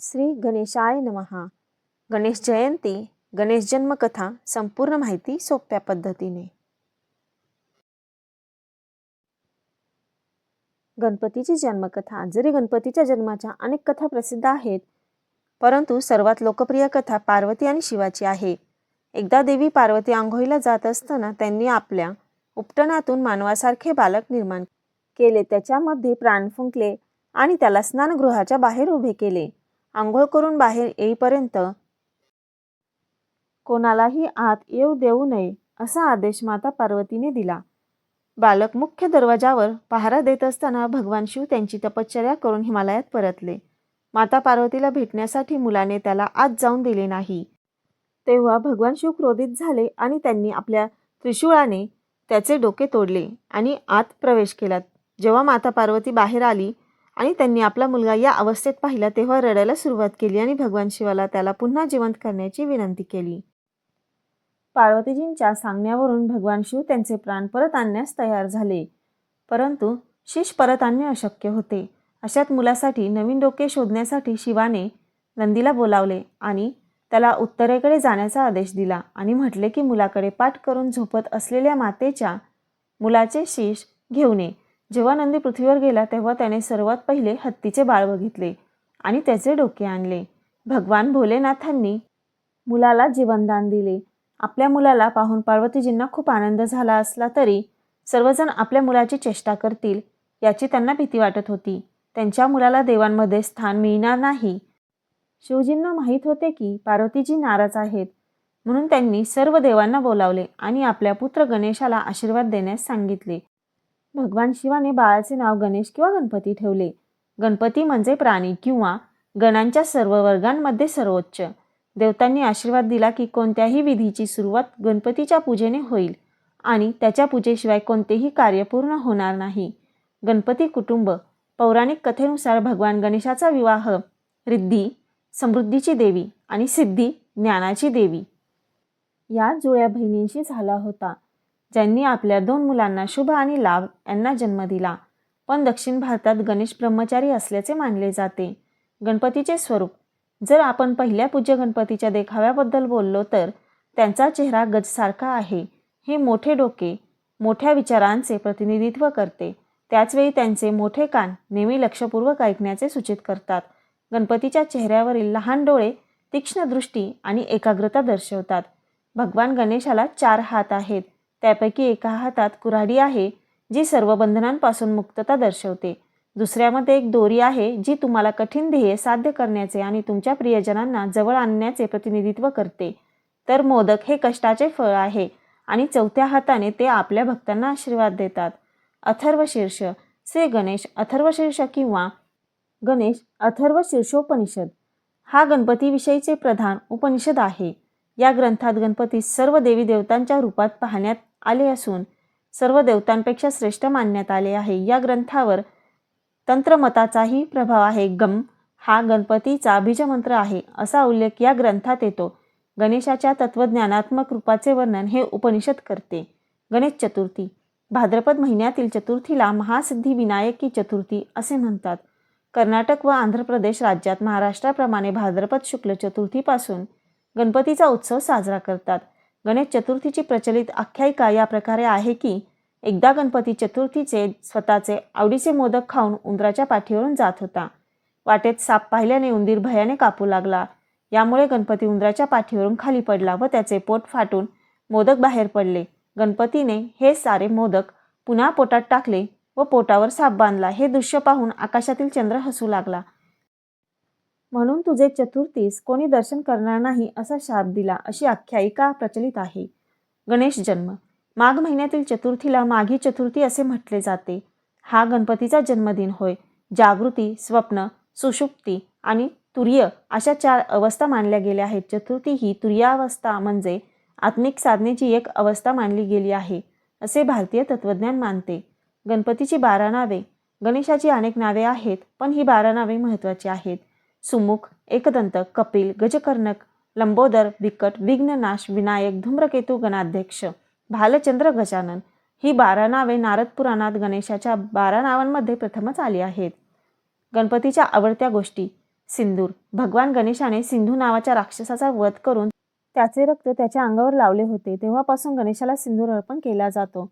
श्री गणेशाय नमः. गणेश जयंती, गणेश जन्मकथा संपूर्ण माहिती सोप्या पद्धतीने. गणपतीची जन्मकथा. जरी गणपतीच्या जन्माच्या अनेक कथा प्रसिद्ध आहेत, परंतु सर्वात लोकप्रिय कथा पार्वती आणि शिवाची आहे. एकदा देवी पार्वती आंघोळीला जात असताना त्यांनी आपल्या उपटनातून मानवासारखे बालक निर्माण केले. त्याच्यामध्ये प्राण फुंकले आणि त्याला स्नानगृहाच्या बाहेर उभे केले. आंघोळ करून बाहेर येईपर्यंत कोणालाही आत येऊ देऊ नये असा आदेश माता पार्वतीने दिला. बालक मुख्य दरवाजावर पहारा देत असताना भगवान शिव त्यांची तपश्चर्या करून हिमालयात परतले. माता पार्वतीला भेटण्यासाठी मुलाने त्याला आत जाऊन दिले नाही. तेव्हा भगवान शिव क्रोधित झाले आणि त्यांनी आपल्या त्रिशूळाने त्याचे डोके तोडले आणि आत प्रवेश केला. जेव्हा माता पार्वती बाहेर आली आणि त्यांनी आपला मुलगा या अवस्थेत पाहिला, तेव्हा रडायला सुरुवात केली आणि भगवान शिवाला त्याला पुन्हा जिवंत करण्याची विनंती केली. पार्वतीजींच्या सांगण्यावरून भगवान शिव त्यांचे प्राण परत आणण्यास तयार झाले, परंतु शिश परत आणणे अशक्य होते. अशात मुलासाठी नवीन डोके शोधण्यासाठी शिवाने नंदीला बोलावले आणि त्याला उत्तरेकडे जाण्याचा आदेश दिला आणि म्हटले की मुलाकडे पाठ करून झोपत असलेल्या मातेच्या मुलाचे शीश घेऊन ये. जेव्हा नंदी पृथ्वीवर गेला तेव्हा त्याने सर्वात पहिले हत्तीचे बाळ बघितले आणि त्याचे डोके आणले. भगवान भोलेनाथांनी मुलाला जीवनदान दिले. आपल्या मुलाला पाहून पार्वतीजींना खूप आनंद झाला असला तरी सर्वजण आपल्या मुलाची चेष्टा करतील याची त्यांना भीती वाटत होती. त्यांच्या मुलाला देवांमध्ये स्थान मिळणार नाही. शिवजींना माहीत होते की पार्वतीजी नाराज आहेत, म्हणून त्यांनी सर्व देवांना बोलावले आणि आपल्या पुत्र गणेशाला आशीर्वाद देण्यास सांगितले. भगवान शिवाने बाळाचे नाव गणेश किंवा गणपती ठेवले. गणपती म्हणजे प्राणी किंवा गणांच्या सर्व वर्गांमध्ये सर्वोच्च. देवतांनी आशीर्वाद दिला की कोणत्याही विधीची सुरुवात गणपतीच्या पूजेने होईल आणि त्याच्या पूजेशिवाय कोणतेही कार्य पूर्ण होणार नाही. गणपती कुटुंब. पौराणिक कथेनुसार भगवान गणेशाचा विवाह रिद्धी समृद्धीची देवी आणि सिद्धी ज्ञानाची देवी या जुळ्या बहिणींशी झाला होता, ज्यांनी आपल्या 2 मुलांना शुभ आणि लाभ यांना जन्म दिला. पण दक्षिण भारतात गणेश ब्रह्मचारी असल्याचे मानले जाते. गणपतीचे स्वरूप. जर आपण पहिल्या पूज्य गणपतीच्या देखाव्याबद्दल बोललो तर त्यांचा चेहरा गजसारखा आहे. हे मोठे डोके मोठ्या विचारांचे प्रतिनिधित्व करते. त्याचवेळी त्यांचे मोठे कान नेहमी लक्षपूर्वक ऐकण्याचे सूचित करतात. गणपतीच्या चेहऱ्यावरील लहान डोळे तीक्ष्ण दृष्टी आणि एकाग्रता दर्शवतात. भगवान गणेशाला 4 हात आहेत. त्यापैकी एका हातात कुऱ्हाडी आहे जी सर्व बंधनांपासून मुक्तता दर्शवते. दुसऱ्यामध्ये एक दोरी आहे जी तुम्हाला कठीण ध्येय साध्य करण्याचे आणि तुमच्या प्रियजनांना जवळ आणण्याचे प्रतिनिधित्व करते. तर मोदक हे कष्टाचे फळ आहे आणि चौथ्या हाताने ते आपल्या भक्तांना आशीर्वाद देतात. अथर्वशीर्ष. श्री गणेश अथर्वशीर्ष किंवा गणेश अथर्व शीर्षोपनिषद हा गणपतीविषयीचे प्रधान उपनिषद आहे. या ग्रंथात गणपती सर्व देवी देवतांच्या रूपात पाहण्यात आले असून सर्व देवतांपेक्षा श्रेष्ठ मानण्यात आले आहे. या ग्रंथावर तंत्रमताचाही प्रभाव आहे. गम हा गणपतीचा बीजमंत्र आहे असा उल्लेख या ग्रंथात येतो. गणेशाच्या तत्वज्ञानात्मक रूपाचे वर्णन हे उपनिषद करते. गणेश चतुर्थी. भाद्रपद महिन्यातील चतुर्थीला महासिद्धी विनायकी चतुर्थी असे म्हणतात. कर्नाटक व आंध्र प्रदेश राज्यात महाराष्ट्राप्रमाणे भाद्रपद शुक्ल चतुर्थीपासून गणपतीचा उत्सव साजरा करतात. गणेश चतुर्थीची प्रचलित आख्यायिका या प्रकारे आहे की एकदा गणपती चतुर्थीचे स्वतःचे आवडीचे मोदक खाऊन उंदराच्या पाठीवरून जात होता. वाटेत साप पाहिल्याने उंदीर भयाने कापू लागला. यामुळे गणपती उंदराच्या पाठीवरून खाली पडला व त्याचे पोट फाटून मोदक बाहेर पडले. गणपतीने हे सारे मोदक पुन्हा पोटात टाकले व पोटावर साप बांधला. हे दृश्य पाहून आकाशातील चंद्र हसू लागला. म्हणून तुझे चतुर्थीस कोणी दर्शन करणार नाही असा शाप दिला, अशी आख्यायिका प्रचलित आहे. गणेश जन्म. माघ महिन्यातील चतुर्थीला माघी चतुर्थी असे म्हटले जाते. हा गणपतीचा जन्मदिन होय. जागृती, स्वप्न, सुषुप्ती आणि तुर्य अशा 4 अवस्था मानल्या गेल्या आहेत. चतुर्थी ही तुर्यावस्था म्हणजे आत्मिक साधनेची एक अवस्था मानली गेली आहे असे भारतीय तत्वज्ञान मानते. गणपतीची 12 नावे. गणेशाची अनेक नावे आहेत, पण ही 12 नावे महत्त्वाची आहेत. सुमुख, एकदंत, कपिल, गजकर्णक, लंबोदर, विकट, विघ्ननाश, विनायक, धूम्रकेतू, गणाध्यक्ष, भालचंद्र, गजानन ही 12 नावे नारद पुराणात गणेशाच्या 12 नावांमध्ये प्रथमच आली आहेत. गणपतीच्या आवडत्या गोष्टी. सिंदूर. भगवान गणेशाने सिंधू नावाच्या राक्षसाचा वध करून त्याचे रक्त त्याच्या अंगावर लावले होते. तेव्हापासून गणेशाला सिंदूर अर्पण केला जातो.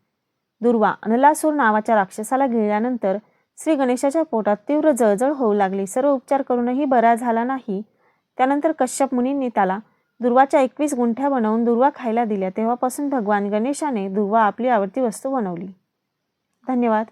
दुर्वा. अनलासूर नावाच्या राक्षसाला गिळल्यानंतर श्री गणेशाच्या पोटात तीव्र जळजळ होऊ लागली. सर्व उपचार करूनही बरा झाला नाही. त्यानंतर कश्यप मुनींनी त्याला दुर्वाच्या 21 गुंठ्या बनवून दुर्वा खायला दिल्या. तेव्हापासून भगवान गणेशाने दुर्वा आपली आवडती वस्तू बनवली. धन्यवाद.